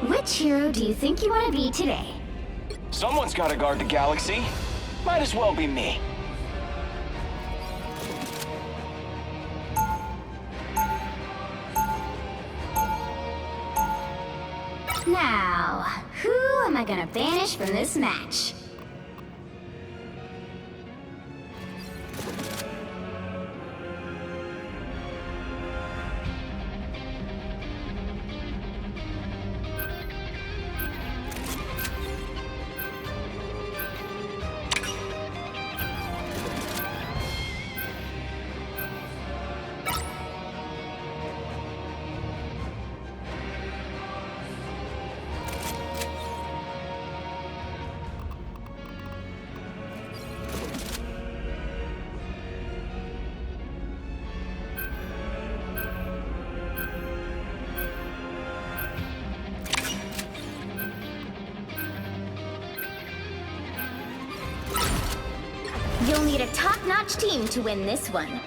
Which hero do you think you want to be today? Someone's got to guard the galaxy. Might as well be me. Now, who am I gonna banish from this match? You'll need a top-notch team to win this one.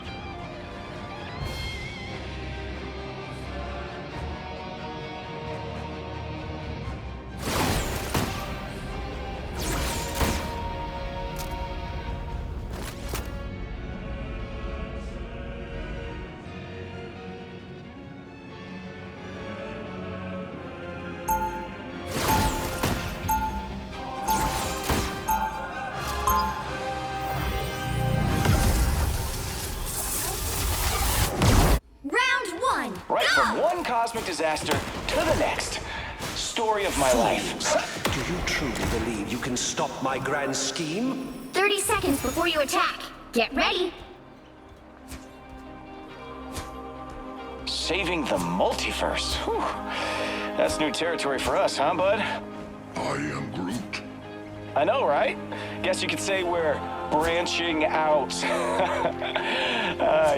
Right from one cosmic disaster to the next. Story of my life. Do you truly believe you can stop my grand scheme? 30 seconds before you attack. Get ready. Saving the multiverse. Whew. That's new territory for us, huh, bud? I am Groot. I know, right? Guess you could say we're branching out.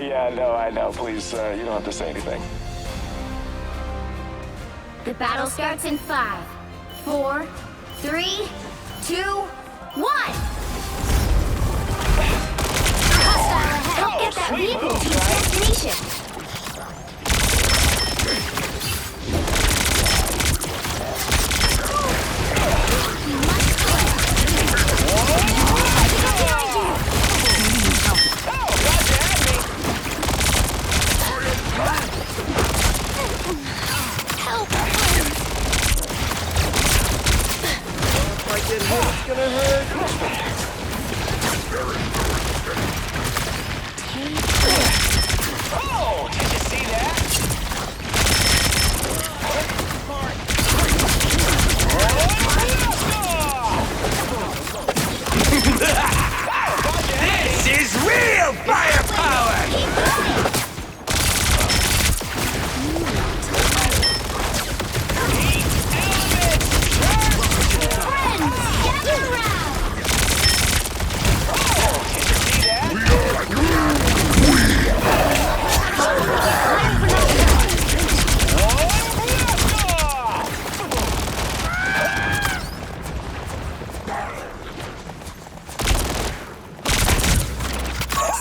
Yeah, no, I know. Please, you don't have to say anything. The battle starts in 5, 4, 3, 2, 1. Hostile ahead. Help get that sweet vehicle move, to its guys. destination. It's gonna hurt. Oh, did you see that? This is real firepower!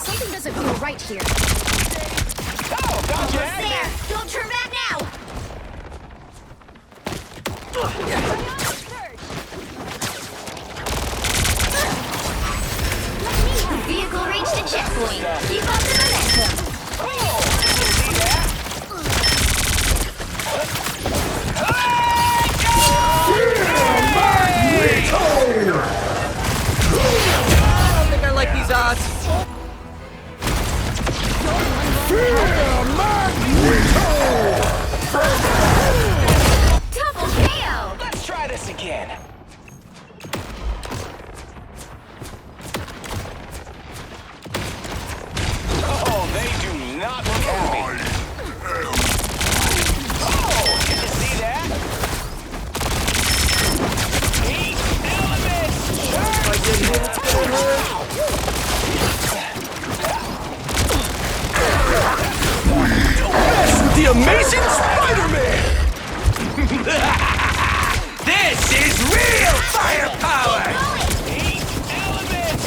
Something doesn't feel right here. Oh, gotcha. There! Don't turn back now! The vehicle reached a checkpoint. Keep up the momentum. Oh, did you see that? I don't think I like these odds. Double KO! Let's try this again. Oh, they do not look happy. Oh, did you see that? Heat elements! The Amazing Spider-Man! This is real firepower! Heat elements!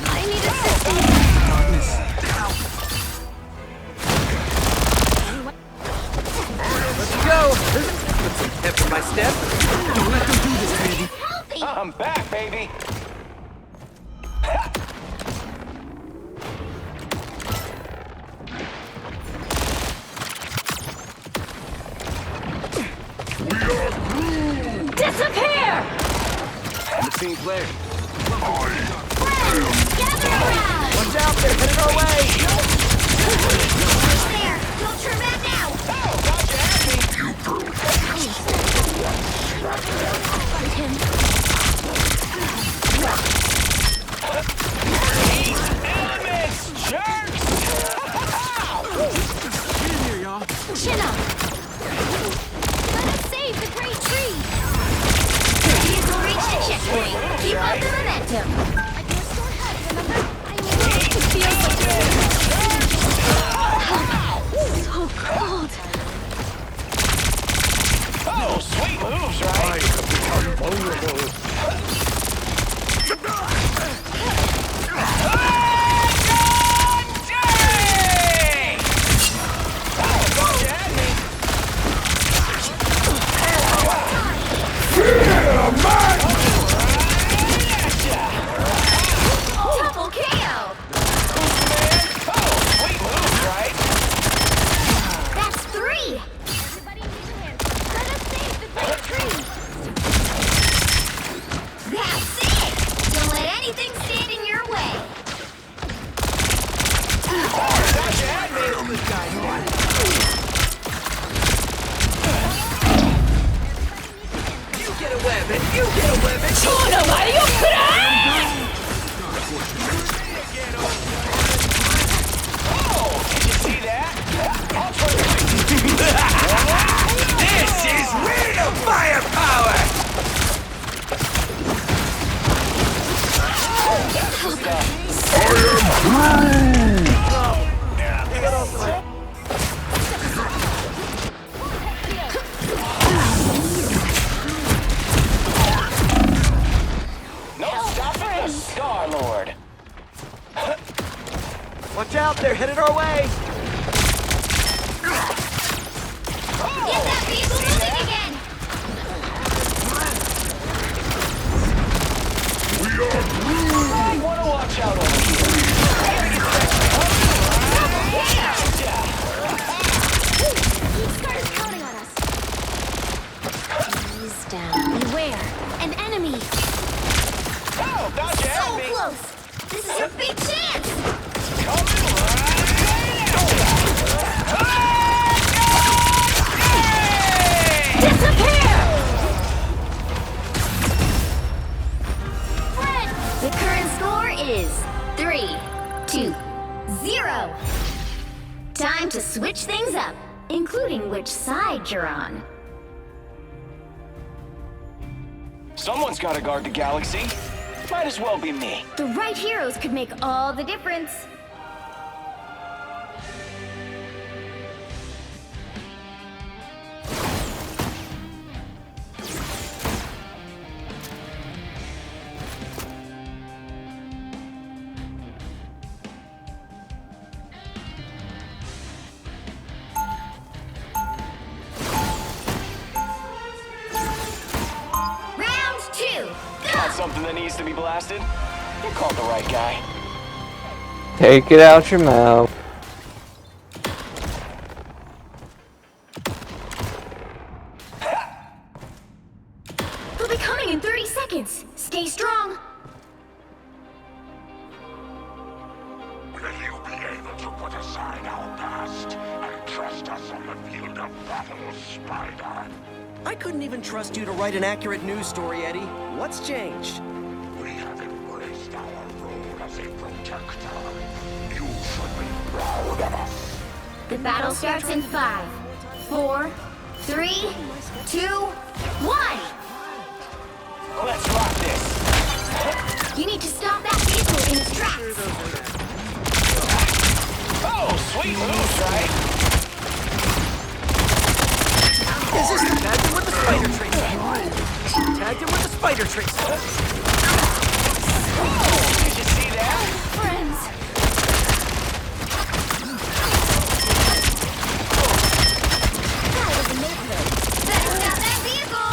I need assistance! being played. Friends, gather around! Watch out, they're headed our way! There! Don't turn back now! Fight him. Elements, jerks! Chin up! Let us save the great tree! Vehicle reached the checkpoint. Keep up the momentum. I can restore health, remember? I know. It feels like so cold. Oh, sweet moves, I right? have become vulnerable. Double KO! That's 3! Everybody needs a hand. Let us save the great tree! That's it! Don't let anything stand in your way! You get a weapon! You get a weapon! See that? This is real firepower! No stopping the Star-Lord. Watch out, they're headed our way! Get that vehicle moving again! You wanna watch out over here. Started counting on us. Ease down. Beware. An enemy. Oh, dodge So at me. close. This is your big chance. Coming Disappear! Fred! The current score is 3-2-0. Time to switch things up, including which side you're on. Someone's gotta guard the galaxy. Might as well be me. The right heroes could make all the difference. Round 2, Got go! something that needs to be blasted? You called the right guy. Take it out your mouth. They'll be coming in 30 seconds. Stay strong. Will you be able to put aside our past and trust us on the field of battle, Spider? I couldn't even trust you to write an accurate news story, Eddie. What's changed? We have embraced our role as a protector. You should be proud of us. The battle starts in 5, 4, 3, 2, 1. Let's rock this. You need to stop that vehicle in its tracks. Oh, sweet moves, right? Is this the tagged him with the spider tracer? Tagged him with the spider tracer. Did you see that? Friends. That was amazing. Better stop that vehicle.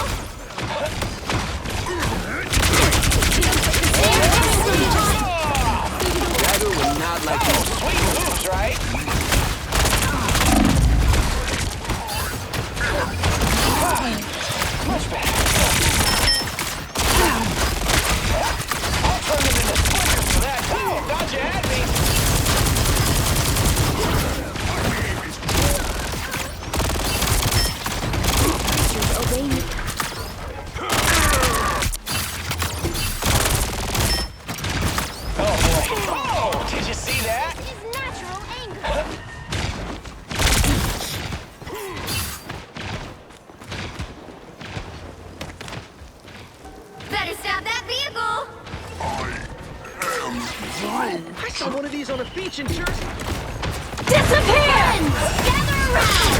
Jagu would not like this. Sweet moves, right? Much better. see that? Is natural anger. Better stop that vehicle! I saw one of these on a beach in Jersey. Disappear! Gather around!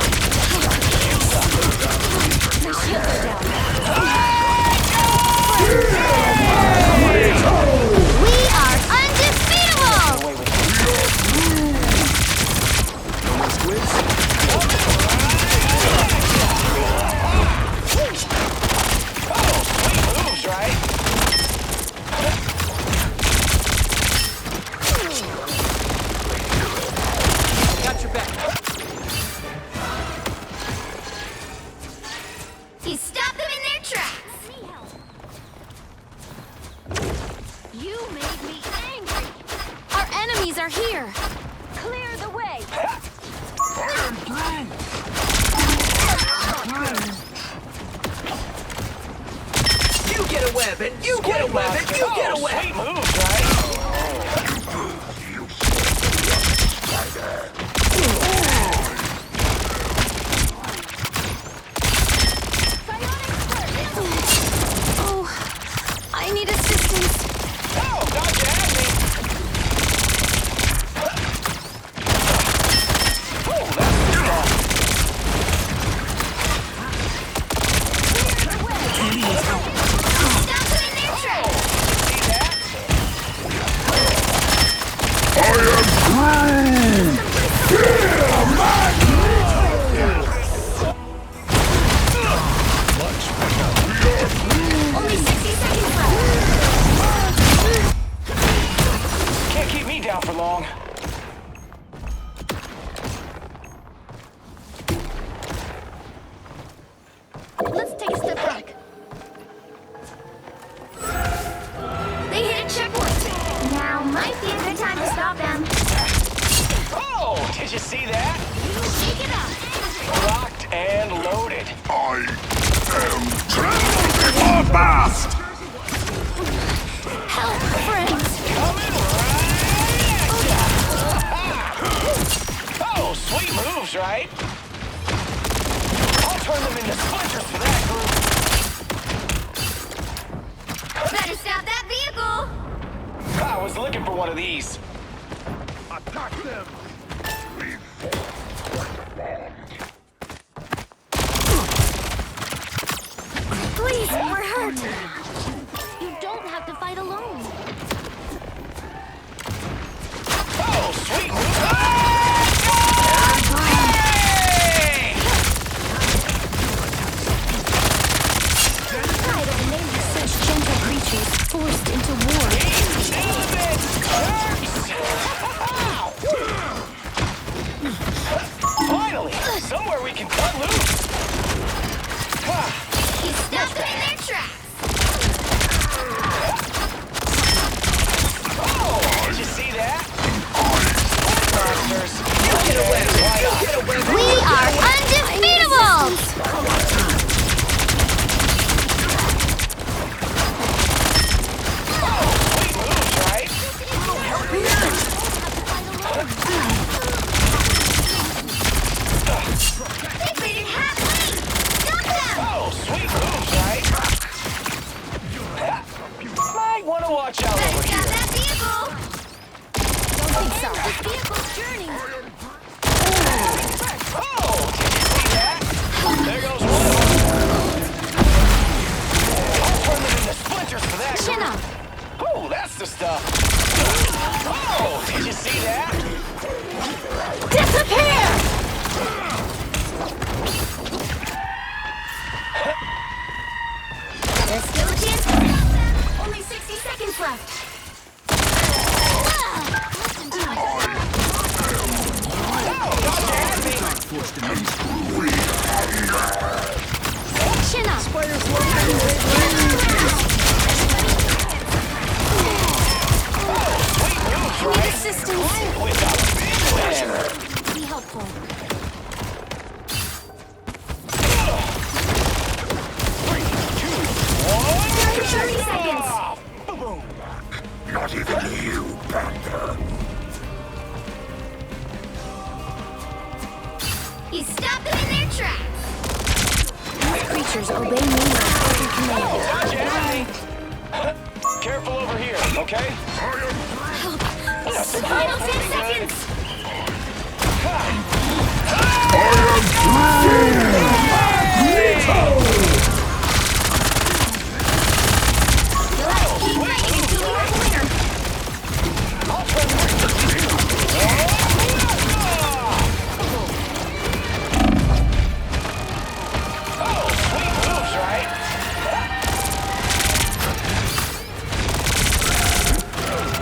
My shields are down. We are undefeatable! Moves, right? Got your back. He stopped them in their tracks. You made me angry. Our enemies are here. Clear the way. You get a web, and you get a web, and you get a web. Sweet moves, right? Oh, I need assistance. Oh, gotcha, had me. Oh, that's Stop them in their tracks. see that? Only 60 seconds left. Can't keep me down for long. Let's take a step back. They hit a checkpoint. Now might be a good time to stop them. Oh, did you see that? Shake it up. Locked and loaded. I am trembling fast! Help, friends. Coming right. Oh, sweet moves, right? I'll turn them into splinters for that group. Better stop that vehicle. I was looking for one of these. Attack them! Please, we're hurt. You don't have to fight alone. Oh, sweet moves. Hey! Pride of naming such gentle creatures forced into war. Finally, somewhere we can cut loose. He stopped them in their tracks. Oh, did you see that? Monsters. You get a web, and you get a web. We are undefeatable! Sweet moves, right? They raided halfway! Stop them! Oh, sweet moves, right? Might want to watch out Better over stop here. that vehicle! Don't think so. This vehicle's journey. Oh, did you see that? There goes one of them. I'll turn them into splinters for that Chin group. up. Oh, that's the stuff. Oh, did you see that? Disappear! There's still a chance to stop them. Only 60 seconds left. Listen to my chin up. Spiders love Need assistance. With a big win. Be helpful. 30 seconds. Not even you, Panther. creatures obey me when I command. Dodge enemy! Careful over here, okay? Final 10 seconds! Let's keep fighting until we have a winner! Oh, sweet moves, right?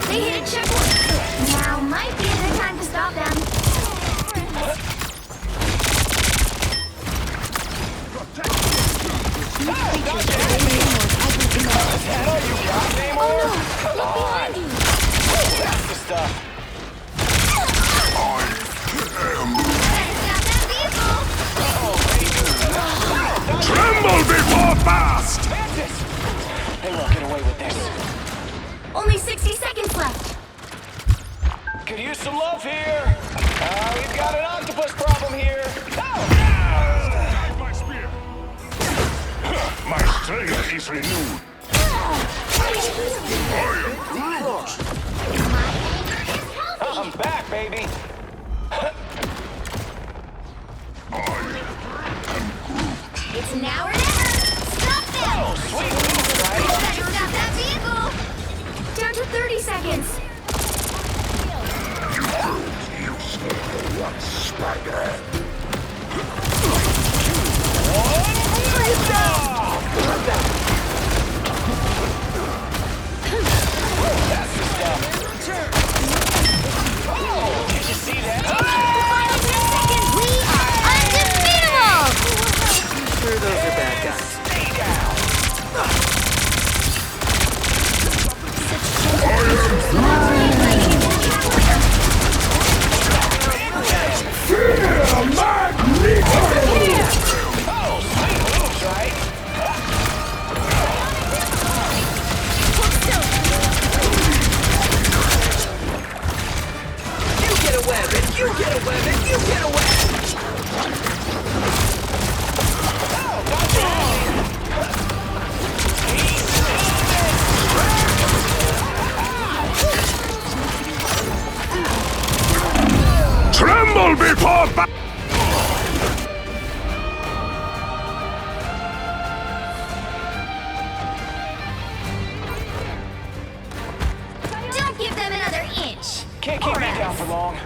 They hit a checkpoint! Now might be a good time to stop them. Come on! That's the stuff. Tremble before fast! Mantis! They won't get away with this. Only 60 seconds left. Could use some love here. We've got an octopus problem here. Oh! My spear! My strength is renewed. I'm back, baby. It's now or never. Stop them! Oh, sweet moves, right? Better stop that vehicle! Down to 30 seconds. That's the stuff. Oh, did you see that? Final 10 seconds. We are undefeatable! Sure, those are bad guys. Stay down. Oh, sweet moves, right? You get a web, and you get a web, and you get a web! Tremble before fast! Don't give them another inch. Can't keep me down for long.